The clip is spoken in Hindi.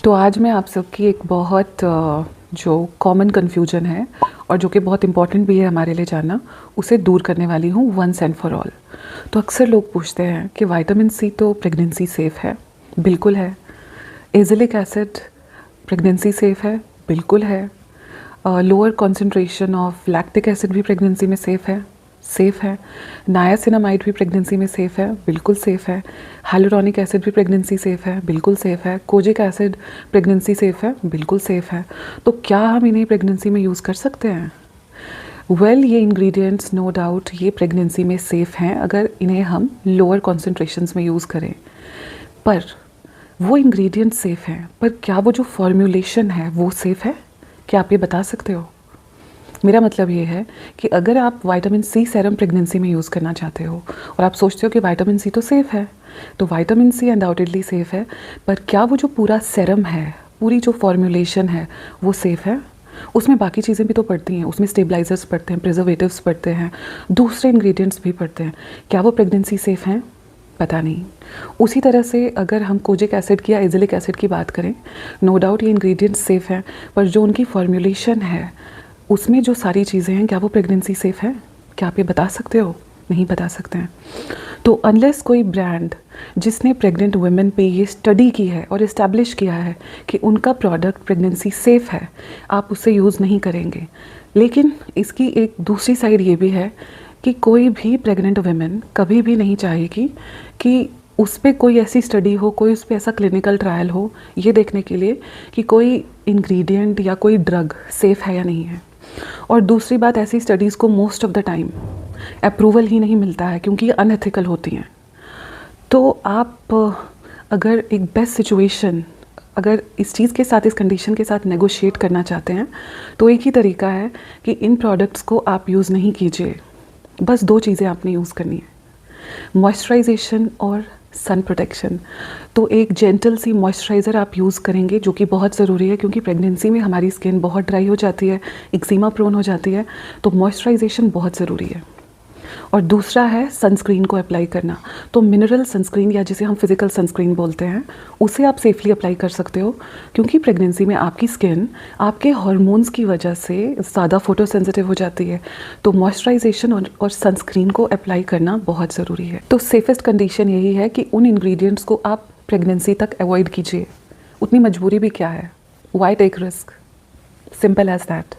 तो आज मैं आप सबकी एक बहुत जो कॉमन कन्फ्यूजन है और जो कि बहुत इम्पॉर्टेंट भी है हमारे लिए जानना, उसे दूर करने वाली हूँ वंस एंड फॉर ऑल। तो अक्सर लोग पूछते हैं कि विटामिन सी तो प्रेगनेंसी सेफ़ है। बिल्कुल है। एज़िलिक एसिड प्रेगनेंसी सेफ़ है। बिल्कुल है। Lower concentration of lactic acid भी प्रेगनेंसी में सेफ़ है। नायासिनामाइड भी प्रेगनेंसी में सेफ़ है। बिल्कुल सेफ़ है। हाइलुरोनिक एसिड भी प्रेगनेंसी सेफ़ है। बिल्कुल सेफ़ है। कोजिक एसिड प्रेगनेंसी सेफ़ है। बिल्कुल सेफ़ है। तो क्या हम इन्हें प्रेगनेंसी में यूज़ कर सकते हैं? ये इंग्रेडिएंट्स नो डाउट ये प्रेगनेंसी में सेफ़ हैं अगर इन्हें हम लोअर कॉन्सेंट्रेशंस में यूज़ करें। पर वो इंग्रेडिएंट्स सेफ़ हैं, पर क्या वो जो फॉर्मूलेशन है वो सेफ़ है? क्या आप ये बता सकते हो? मेरा मतलब ये है कि अगर आप विटामिन सी सेरम प्रेगनेंसी में यूज़ करना चाहते हो और आप सोचते हो कि विटामिन सी तो सेफ़ है, तो विटामिन सी अनडाउटेडली सेफ़ है, पर क्या वो जो पूरा सेरम है, पूरी जो फॉर्मूलेशन है, वो सेफ़ है? उसमें बाकी चीज़ें भी तो पड़ती हैं, उसमें स्टेबलाइजर्स पड़ते हैं, प्रिजर्वेटिव्स पड़ते हैं, दूसरे इंग्रेडिएंट्स भी पड़ते हैं। क्या वो प्रेगनेंसी सेफ़ हैं? पता नहीं। उसी तरह से अगर हम कोजिक एसिड की या एज़िलिक एसिड की बात करें, नो डाउट ये इंग्रेडिएंट्स सेफ़ हैं, पर जो उनकी फॉर्मूलेशन है उसमें जो सारी चीज़ें हैं, क्या वो प्रेगनेंसी सेफ़ है? क्या आप ये बता सकते हो? नहीं बता सकते हैं। तो अनलेस कोई ब्रांड जिसने प्रेग्नेंट वुमेन पे ये स्टडी की है और इस्टेब्लिश किया है कि उनका प्रोडक्ट प्रेगनेंसी सेफ़ है, आप उसे यूज़ नहीं करेंगे। लेकिन इसकी एक दूसरी साइड ये भी है कि कोई भी प्रेग्नेंट वुमेन कभी भी नहीं चाहेगी कि उस पे कोई ऐसी स्टडी हो, कोई उस पे ऐसा क्लिनिकल ट्रायल हो, ये देखने के लिए कि कोई इंग्रेडिएंट या कोई ड्रग सेफ़ है या नहीं है। और दूसरी बात, ऐसी स्टडीज़ को most of the time approval ही नहीं मिलता है क्योंकि ये अनएथिकल होती हैं। तो आप अगर एक बेस्ट सिचुएशन, अगर इस चीज़ के साथ, इस कंडीशन के साथ नेगोशिएट करना चाहते हैं, तो एक ही तरीका है कि इन प्रोडक्ट्स को आप यूज़ नहीं कीजिए। बस 2 चीज़ें आपने यूज़ करनी है, मॉइस्चराइजेशन और सन प्रोटेक्शन। तो एक जेंटल सी मॉइस्चराइज़र आप यूज़ करेंगे, जो कि बहुत ज़रूरी है क्योंकि प्रेगनेंसी में हमारी स्किन बहुत ड्राई हो जाती है, एक्जिमा प्रोन हो जाती है, तो मॉइस्चराइजेशन बहुत ज़रूरी है। और दूसरा है सनस्क्रीन को अप्लाई करना। तो मिनरल सनस्क्रीन या जिसे हम फिज़िकल सनस्क्रीन बोलते हैं, उसे आप सेफली अप्लाई कर सकते हो क्योंकि प्रेगनेंसी में आपकी स्किन आपके हार्मोन्स की वजह से ज़्यादा फोटो सेंसिटिव हो जाती है। तो मॉइस्चराइजेशन और सनस्क्रीन को अप्लाई करना बहुत ज़रूरी है। तो सेफेस्ट कंडीशन यही है कि उन इंग्रेडिएंट्स को आप प्रेगनेंसी तक अवॉइड कीजिए। उतनी मजबूरी भी क्या है? Why take risk? Simple as that.